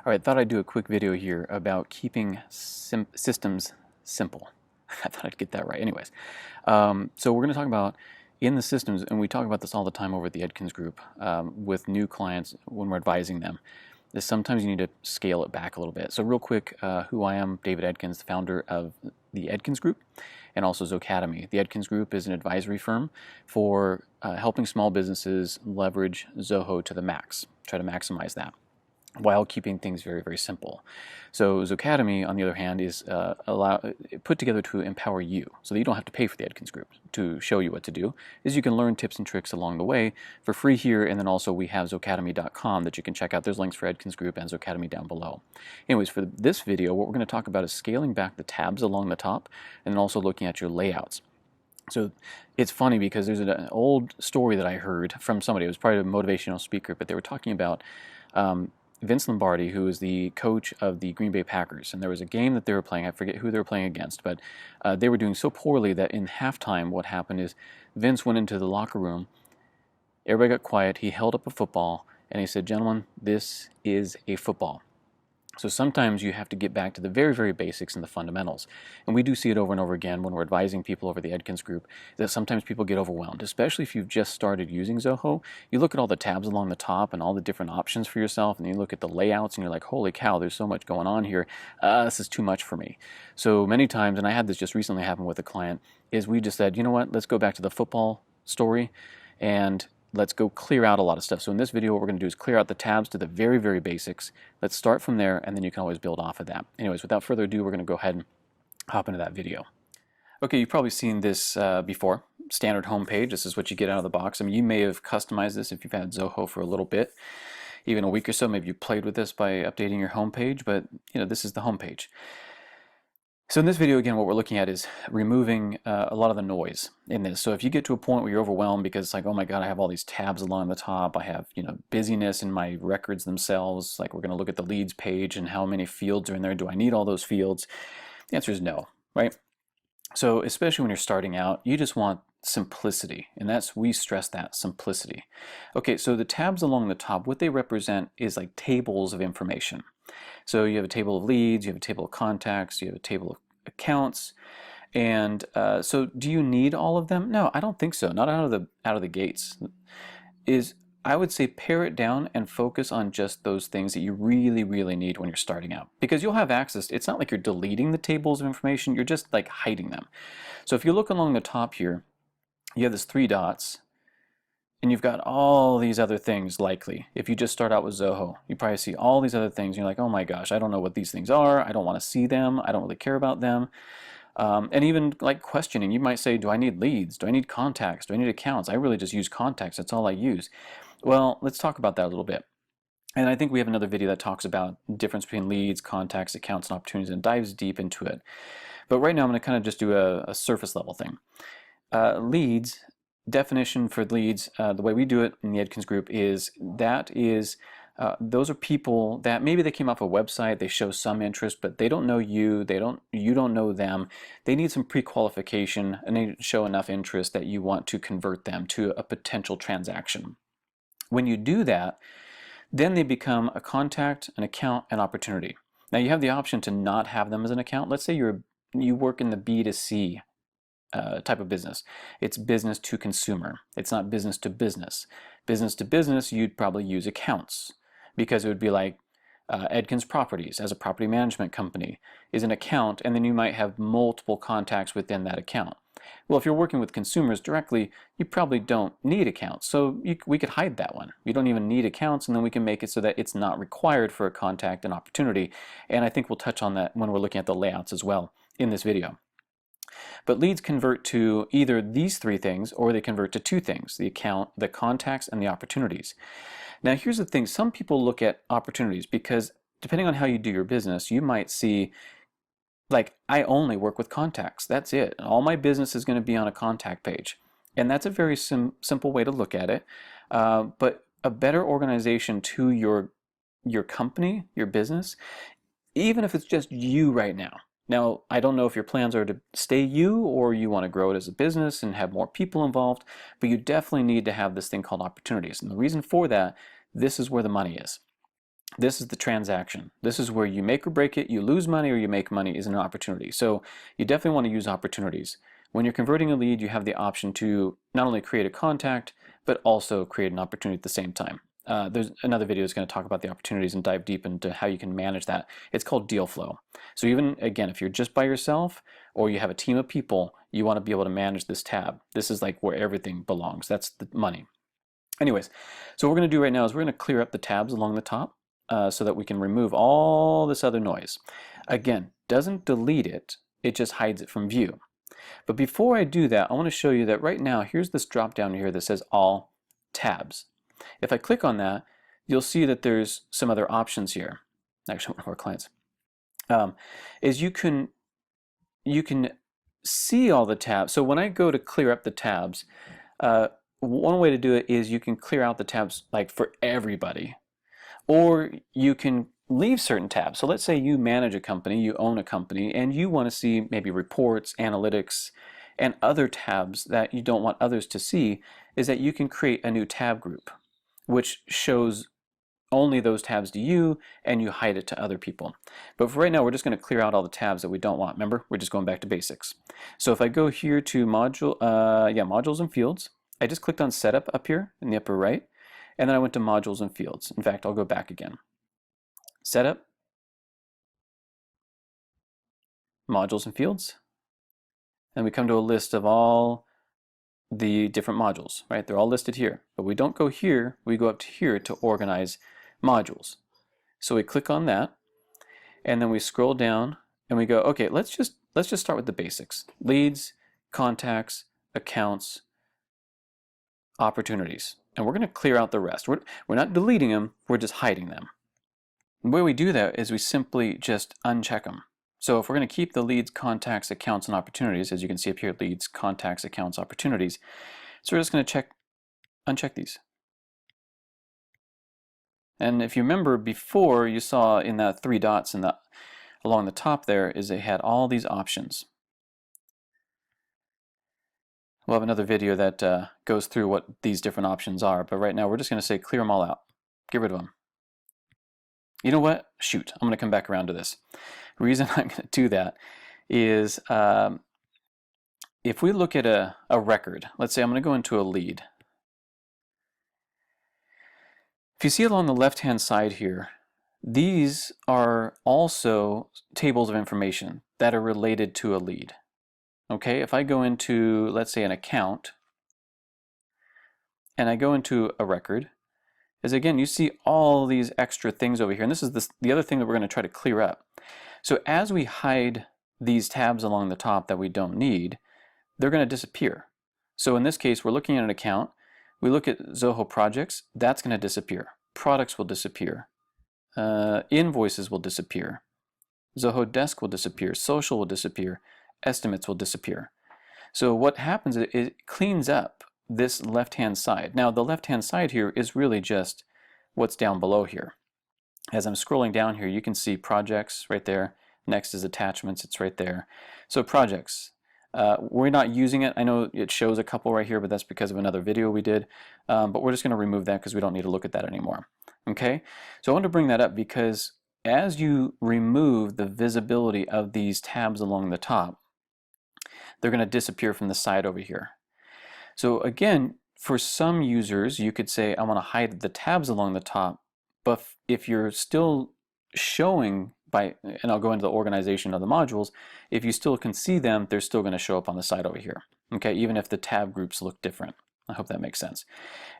All right, thought I'd do a quick video here about keeping systems simple. I thought I'd get that right. Anyways, so we're going to talk about in the systems, and we talk about this all the time over at the Edkins group with new clients when we're advising them, is sometimes you need to scale it back a little bit. So real quick, who I am, David Edkins, the founder of the Edkins group and also Zoho Academy. The Edkins group is an advisory firm for helping small businesses leverage Zoho to the max, try to maximize that, while keeping things very, very simple. So Zoho Academy, on the other hand, is put together to empower you, so that you don't have to pay for the Edkins group to show you what to do. Is you can learn tips and tricks along the way for free here, and then also we have zohoacademy.com that you can check out. There's links for Edkins group and Zoho Academy down below. Anyways, for this video, what we're going to talk about is scaling back the tabs along the top, and then also looking at your layouts. So it's funny because there's an old story that I heard from somebody. It was probably a motivational speaker, but they were talking about Vince Lombardi, who is the coach of the Green Bay Packers, and there was a game that they were playing. I forget who they were playing against, but they were doing so poorly that in halftime what happened is Vince went into the locker room, everybody got quiet, he held up a football, and he said, "Gentlemen, this is a football." So sometimes you have to get back to the very, very basics and the fundamentals. And we do see it over and over again when we're advising people over the Edkins group, that sometimes people get overwhelmed, especially if you've just started using Zoho. You look at all the tabs along the top and all the different options for yourself, and you look at the layouts and you're like, holy cow, there's so much going on here. This is too much for me. So many times, and I had this just recently happen with a client, is we just said, you know what, let's go back to the football story and let's go clear out a lot of stuff. So in this video, what we're going to do is clear out the tabs to the very, very basics. Let's start from there, and then you can always build off of that. Anyways, without further ado, we're going to go ahead and hop into that video. Okay, you've probably seen this before. Standard homepage. This is what you get out of the box. I mean, you may have customized this if you've had Zoho for a little bit, even a week or so. Maybe you played with this by updating your homepage, but this is the homepage. So in this video, again, what we're looking at is removing a lot of the noise in this. So if you get to a point where you're overwhelmed because it's like, oh my God, I have all these tabs along the top, I have busyness in my records themselves, like we're going to look at the leads page and how many fields are in there. Do I need all those fields? The answer is no, right? So especially when you're starting out, you just want simplicity, and we stress that, simplicity. Okay, so the tabs along the top, what they represent is like tables of information. So you have a table of leads, you have a table of contacts, you have a table of accounts, and so do you need all of them? No, I don't think so. Not out of the gates. I would say pare it down and focus on just those things that you really, really need when you're starting out, because you'll have access. It's not like you're deleting the tables of information, you're just like hiding them. So if you look along the top here, you have this 3 dots, and you've got all these other things. Likely, if you just start out with Zoho, you probably see all these other things. You're like, oh my gosh, I don't know what these things are. I don't want to see them. I don't really care about them. And even like questioning, you might say, do I need leads? Do I need contacts? Do I need accounts? I really just use contacts. That's all I use. Well, let's talk about that a little bit. And I think we have another video that talks about the difference between leads, contacts, accounts, and opportunities, and dives deep into it. But right now I'm going to kind of just do a surface level thing. Leads, definition for leads, the way we do it in the Edkins group is those are people that maybe they came off a website, they show some interest, but they don't know you, you don't know them. They need some pre-qualification, and they show enough interest that you want to convert them to a potential transaction. When you do that, then they become a contact, an account, an opportunity. Now you have the option to not have them as an account. Let's say you work in the B2C type of business. It's business to consumer. It's not business to business. Business to business, you'd probably use accounts, because it would be like Edkins Properties as a property management company is an account, and then you might have multiple contacts within that account. Well, if you're working with consumers directly, you probably don't need accounts. So we could hide that one. You don't even need accounts, and then we can make it so that it's not required for a contact and opportunity. And I think we'll touch on that when we're looking at the layouts as well in this video. But leads convert to either these 3 things, or they convert to 2 things: the account, the contacts, and the opportunities. Now here's the thing, some people look at opportunities because depending on how you do your business, you might see, like, I only work with contacts, that's it. All my business is going to be on a contact page. And that's a very simple way to look at it. But a better organization to your company, your business, even if it's just you right now. Now, I don't know if your plans are to stay you or you want to grow it as a business and have more people involved, but you definitely need to have this thing called opportunities. And the reason for that, this is where the money is. This is the transaction. This is where you make or break it, you lose money or you make money is an opportunity. So you definitely want to use opportunities. When you're converting a lead, you have the option to not only create a contact, but also create an opportunity at the same time. There's another video that's going to talk about the opportunities and dive deep into how you can manage that. It's called deal flow. So even, again, if you're just by yourself or you have a team of people, you want to be able to manage this tab. This is like where everything belongs. That's the money. Anyways, so what we're going to do right now is we're going to clear up the tabs along the top so that we can remove all this other noise. Again, doesn't delete it, it just hides it from view. But before I do that, I want to show you that right now, here's this drop down here that says all tabs. If I click on that, you'll see that there's some other options here. Actually, one of our clients is you can see all the tabs. So when I go to clear up the tabs, one way to do it is you can clear out the tabs like for everybody, or you can leave certain tabs. So let's say you manage a company, you own a company, and you want to see maybe reports, analytics, and other tabs that you don't want others to see, is that you can create a new tab group, which shows only those tabs to you, and you hide it to other people. But for right now, we're just going to clear out all the tabs that we don't want. Remember, we're just going back to basics. So if I go here to modules and fields, I just clicked on setup up here in the upper right, and then I went to modules and fields. In fact, I'll go back again. Setup, modules and fields, and we come to a list of all the different modules, right? They're all listed here, but we don't go here, we go up to here to organize modules. So we click on that, and then we scroll down and we go, okay, let's just start with the basics. Leads, contacts, accounts, opportunities. And we're going to clear out the rest. We're not deleting them, we're just hiding them. The way we do that is we simply just uncheck them. So if we're going to keep the leads, contacts, accounts, and opportunities, as you can see up here, leads, contacts, accounts, opportunities. So we're just going to uncheck these. And if you remember before, you saw in that 3 dots along the top there is it had all these options. We'll have another video that goes through what these different options are, but right now we're just going to say clear them all out. Get rid of them. You know what? Shoot, I'm going to come back around to this. The reason I'm going to do that is if we look at a record, let's say I'm going to go into a lead. If you see along the left-hand side here, these are also tables of information that are related to a lead. Okay, if I go into, let's say, an account, and I go into a record, is again, you see all these extra things over here, and this is the other thing that we're going to try to clear up. So as we hide these tabs along the top that we don't need, they're going to disappear. So in this case, we're looking at an account. We look at Zoho projects, that's going to disappear. Products will disappear. Invoices will disappear. Zoho desk will disappear. Social will disappear. Estimates will disappear. So what happens is it cleans up this left-hand side. Now the left-hand side here is really just what's down below here. As I'm scrolling down here, you can see projects right there. Next is attachments, it's right there. So projects, we're not using it. I know it shows a couple right here, but that's because of another video we did. But we're just going to remove that because we don't need to look at that anymore. Okay, so I want to bring that up because as you remove the visibility of these tabs along the top, they're going to disappear from the side over here. So again, for some users, you could say, I want to hide the tabs along the top, but if you're still showing and I'll go into the organization of the modules, if you still can see them, they're still going to show up on the side over here. Okay, even if the tab groups look different. I hope that makes sense.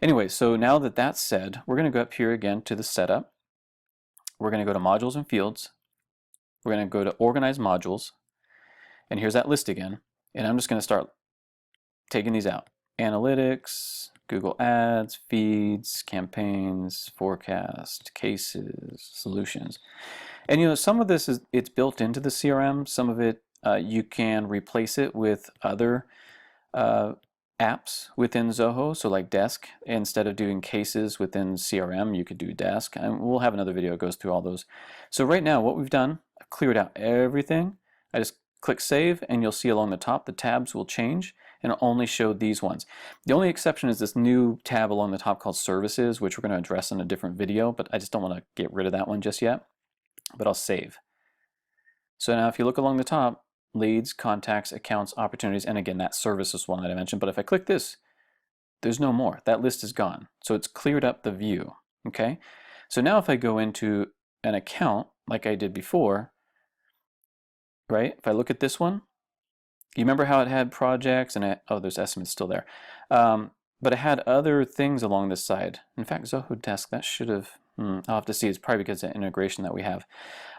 Anyway, so now that that's said, we're going to go up here again to the setup. We're going to go to modules and fields. We're going to go to organize modules. And here's that list again. And I'm just going to start taking these out. Analytics, Google Ads, feeds, campaigns, forecast, cases, solutions. And you know, some of this it's built into the CRM. Some of it you can replace it with other apps within Zoho. So like Desk, instead of doing cases within CRM, you could do Desk. And we'll have another video that goes through all those. So right now, what we've done, I've cleared out everything. I just click Save, and you'll see along the top the tabs will change. and it only showed these ones. The only exception is this new tab along the top called Services, which we're going to address in a different video, but I just don't want to get rid of that one just yet. But I'll save. So now if you look along the top, leads, contacts, accounts, opportunities, and again that services one that I mentioned, but if I click this, there's no more. That list is gone. So it's cleared up the view. Okay? So now if I go into an account like I did before, right? If I look at this one, you remember how it had projects and oh, there's estimates still there. But it had other things along this side. In fact, Zoho Desk, that should have, I'll have to see. It's probably because of the integration that we have.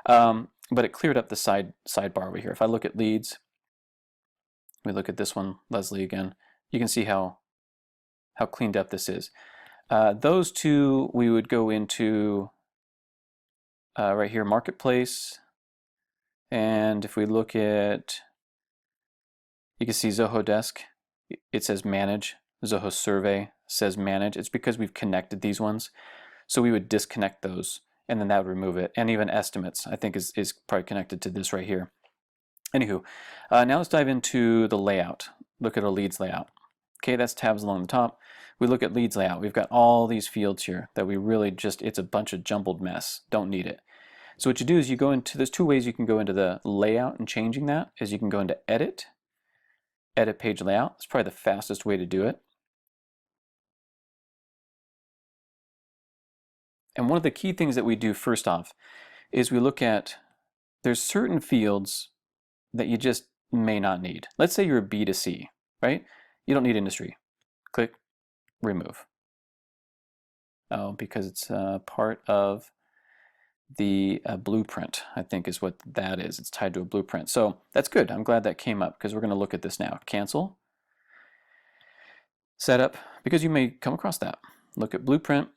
But it cleared up the sidebar over here. If I look at leads, we look at this one, Leslie again, you can see how cleaned up this is. Those two we would go into right here, Marketplace. And if we look at, you can see Zoho Desk, it says Manage. Zoho Survey says Manage. It's because we've connected these ones. So we would disconnect those, and then that would remove it. And even Estimates, I think, is probably connected to this right here. Anywho, now let's dive into the layout. Look at our leads layout. Okay, that's tabs along the top. We look at leads layout. We've got all these fields here that we really just, it's a bunch of jumbled mess. Don't need it. So what you do is you go into, there's two ways you can go into the layout and changing that, is you can go into Edit Page Layout. It's probably the fastest way to do it. And one of the key things that we do first off is we look at, there's certain fields that you just may not need. Let's say you're a B2C, right? You don't need industry. Click Remove. Oh, because it's part of the blueprint, I think is what that is. It's tied to a blueprint. So that's good. I'm glad that came up because we're going to look at this now. Cancel. Setup, because you may come across that. Look at blueprint.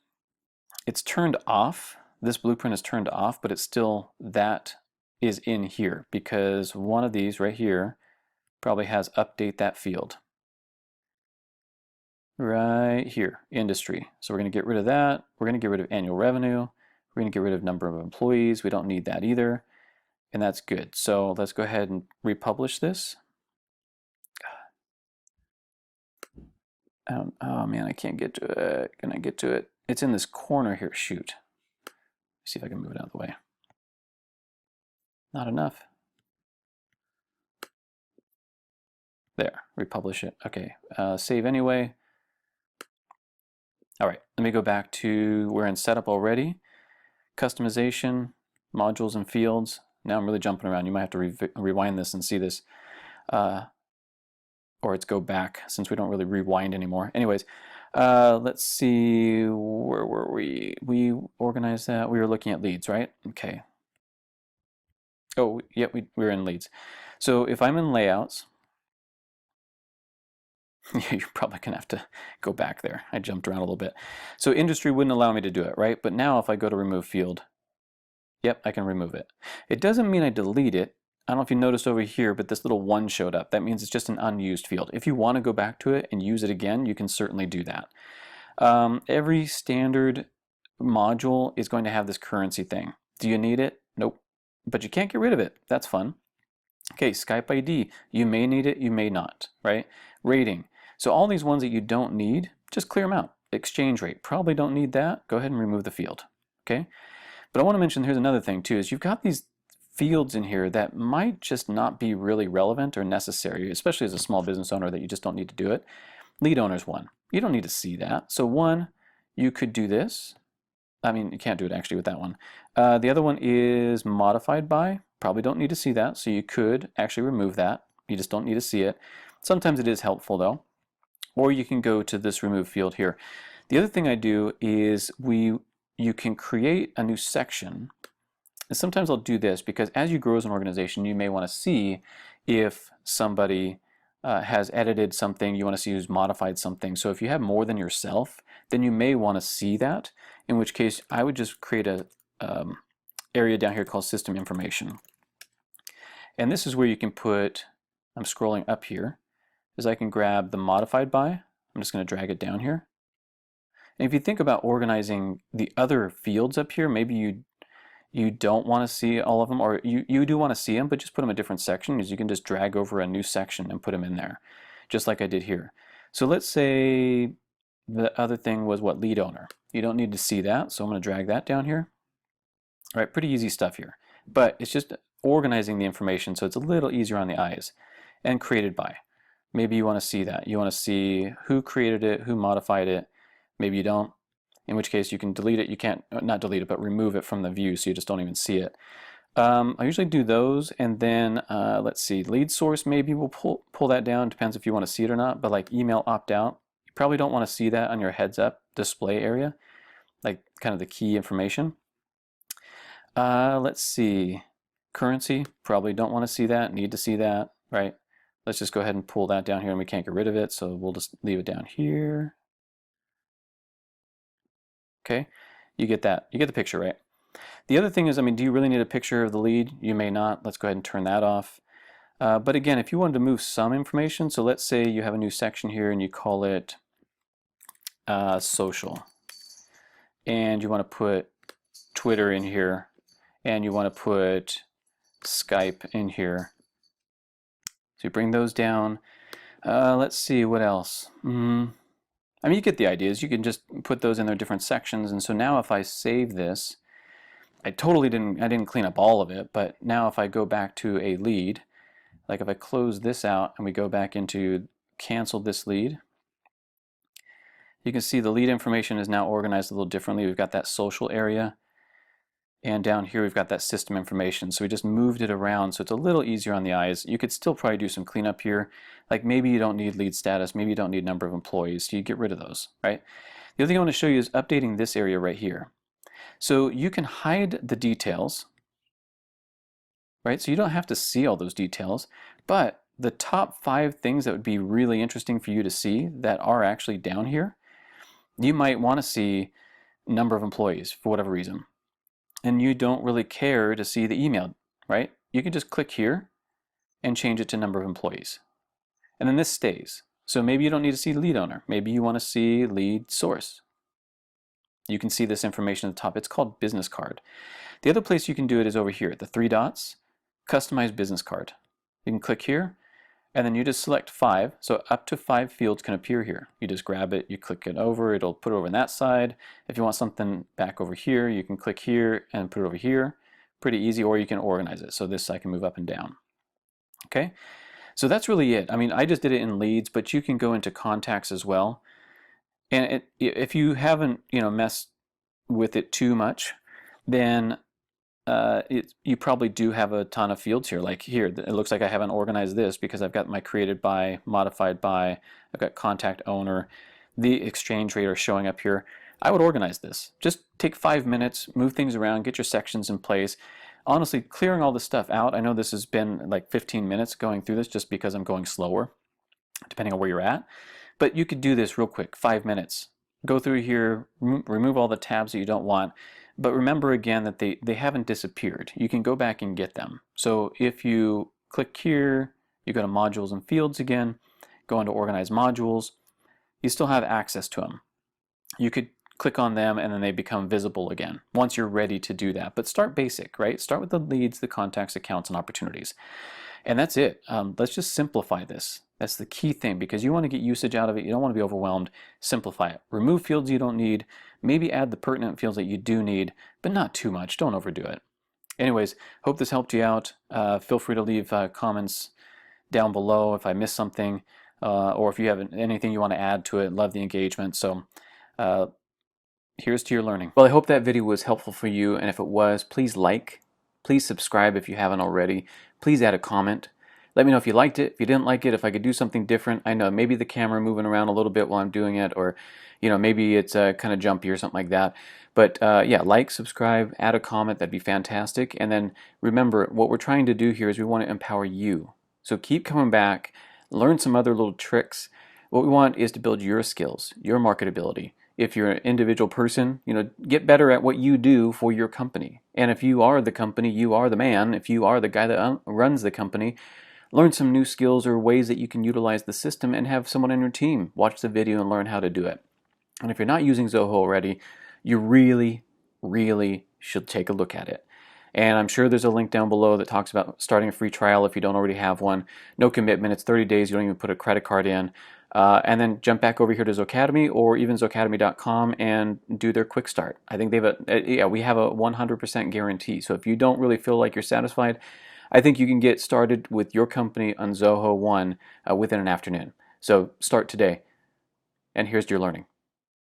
It's turned off. This blueprint is turned off, but it's still, that is in here because one of these right here probably has update that field. Right here, industry. So we're going to get rid of that. We're going to get rid of annual revenue. We're going to get rid of number of employees. We don't need that either. And that's good. So let's go ahead and republish this. Oh man, I can't get to it. Can I get to it? It's in this corner here. Shoot. Let's see if I can move it out of the way. Not enough. There, republish it. Okay, save anyway. All right, let me go back to, we're in setup already. Customization, modules and fields. Now I'm really jumping around. You might have to rewind this and see this. Or it's go back since we don't really rewind anymore. Anyways, let's see, where were we? We organized that. We were looking at leads, right? Okay. Oh, yeah, we're in leads. So if I'm in layouts, you're probably gonna have to go back there. I jumped around a little bit. So industry wouldn't allow me to do it, right? But now if I go to remove field, yep, I can remove it. It doesn't mean I delete it. I don't know if you noticed over here, but this little 1 showed up. That means it's just an unused field. If you want to go back to it and use it again, you can certainly do that. Every standard module is going to have this currency thing. Do you need it? Nope. But you can't get rid of it. That's fun. Okay, Skype ID. You may need it, you may not, right? Rating. So all these ones that you don't need, just clear them out. Exchange rate. Probably don't need that. Go ahead and remove the field. Okay? But I want to mention, here's another thing too, is you've got these fields in here that might just not be really relevant or necessary, especially as a small business owner that you just don't need to do it. Lead owners 1. You don't need to see that. So 1, you could do this. I mean, you can't do it actually with that one. The other one is modified by. Probably don't need to see that, so you could actually remove that. You just don't need to see it. Sometimes it is helpful though. Or you can go to this remove field here. The other thing I do is you can create a new section. And sometimes I'll do this because as you grow as an organization, you may want to see if somebody has edited something, you want to see who's modified something. So if you have more than yourself, then you may want to see that, in which case I would just create a area down here called system information. And this is where you can put, I'm scrolling up here, is I can grab the modified by. I'm just going to drag it down here. And if you think about organizing the other fields up here, maybe you don't want to see all of them, or you do want to see them, but just put them in different sections. You can just drag over a new section and put them in there. just like I did here. So let's say the other thing was what, lead owner. You don't need to see that, so I'm going to drag that down here. All right, pretty easy stuff here, but it's just organizing the information so it's a little easier on the eyes. And created by. Maybe you want to see that. You want to see who created it, who modified it. Maybe you don't, in which case you can delete it. You can't, not delete it, but remove it from the view so you just don't even see it. I usually do those, and then let's see, lead source, maybe we'll pull that down. Depends if you want to see it or not, but like email opt-out, you probably don't want to see that on your heads-up display area, like kind of the key information. Let's see, currency, probably don't want to see that, need to see that, right? Let's just go ahead and pull that down here, and we can't get rid of it, so we'll just leave it down here. Okay, you get that. You get the picture, right? The other thing is, I mean, do you really need a picture of the lead? You may not. Let's go ahead and turn that off. But again, if you wanted to move some information, so let's say you have a new section here and you call it social, and you want to put Twitter in here, and you want to put Skype in here. So you bring those down. Let's see, what else? I mean, you get the ideas. You can just put those in their different sections. And so now if I save this, I didn't clean up all of it, but now if I go back to a lead, like if I close this out and we go back into cancel this lead, you can see the lead information is now organized a little differently. We've got that social area, and down here we've got that system information. So we just moved it around so it's a little easier on the eyes. You could still probably do some cleanup here. Like maybe you don't need lead status, maybe you don't need number of employees, so you get rid of those, right? The other thing I want to show you is updating this area right here. So you can hide the details, right? So you don't have to see all those details, but the top 5 things that would be really interesting for you to see that are actually down here, you might want to see number of employees for whatever reason. And you don't really care to see the email, right? You can just click here and change it to number of employees. And then this stays. So maybe you don't need to see lead owner. Maybe you want to see lead source. You can see this information at the top. It's called business card. The other place you can do it is over here, the 3 dots, customize business card. You can click here, and then you just select 5. So up to 5 fields can appear here. You just grab it, you click it over, it'll put it over on that side. If you want something back over here, you can click here and put it over here. Pretty easy, or you can organize it. So this I can move up and down. Okay, so that's really it. I mean, I just did it in leads, but you can go into contacts as well. And if you haven't, messed with it too much, then you probably do have a ton of fields here. Like here, it looks like I haven't organized this because I've got my created by, modified by, I've got contact owner, the exchange rate are showing up here. I would organize this. Just take 5 minutes, move things around, get your sections in place. Honestly, clearing all this stuff out, I know this has been like 15 minutes going through this just because I'm going slower, depending on where you're at. But you could do this real quick, 5 minutes. Go through here, remove all the tabs that you don't want. But remember again that they haven't disappeared. You can go back and get them. So if you click here, you go to modules and fields again, go into organize modules, you still have access to them. You could click on them and then they become visible again once you're ready to do that. But start basic, right? Start with the leads, the contacts, accounts, and opportunities. And that's it. Let's just simplify this. That's the key thing, because you want to get usage out of it. You don't want to be overwhelmed. Simplify it. Remove fields you don't need. Maybe add the pertinent fields that you do need, but not too much. Don't overdo it. Anyways, hope this helped you out. Feel free to leave comments down below if I missed something, or if you have anything you want to add to it. Love the engagement. So here's to your learning. Well, I hope that video was helpful for you, and if it was, please like, please subscribe if you haven't already. Please add a comment. Let me know if you liked it, if you didn't like it, if I could do something different. I know maybe the camera moving around a little bit while I'm doing it, or maybe it's kind of jumpy or something like that. But yeah, like, subscribe, add a comment, that'd be fantastic. And then remember, what we're trying to do here is we want to empower you. So keep coming back, learn some other little tricks. What we want is to build your skills, your marketability. If you're an individual person, get better at what you do for your company. And if you are the company, you are the man. If you are the guy that runs the company, learn some new skills or ways that you can utilize the system and have someone on your team watch the video and learn how to do it. And if you're not using Zoho already, you really, really should take a look at it. And I'm sure there's a link down below that talks about starting a free trial if you don't already have one. No commitment, it's 30 days, you don't even put a credit card in. And then jump back over here to Zocademy or even Zocademy.com and do their quick start. I think we have a 100% guarantee. So if you don't really feel like you're satisfied, I think you can get started with your company on Zoho One within an afternoon. So start today, and here's your learning.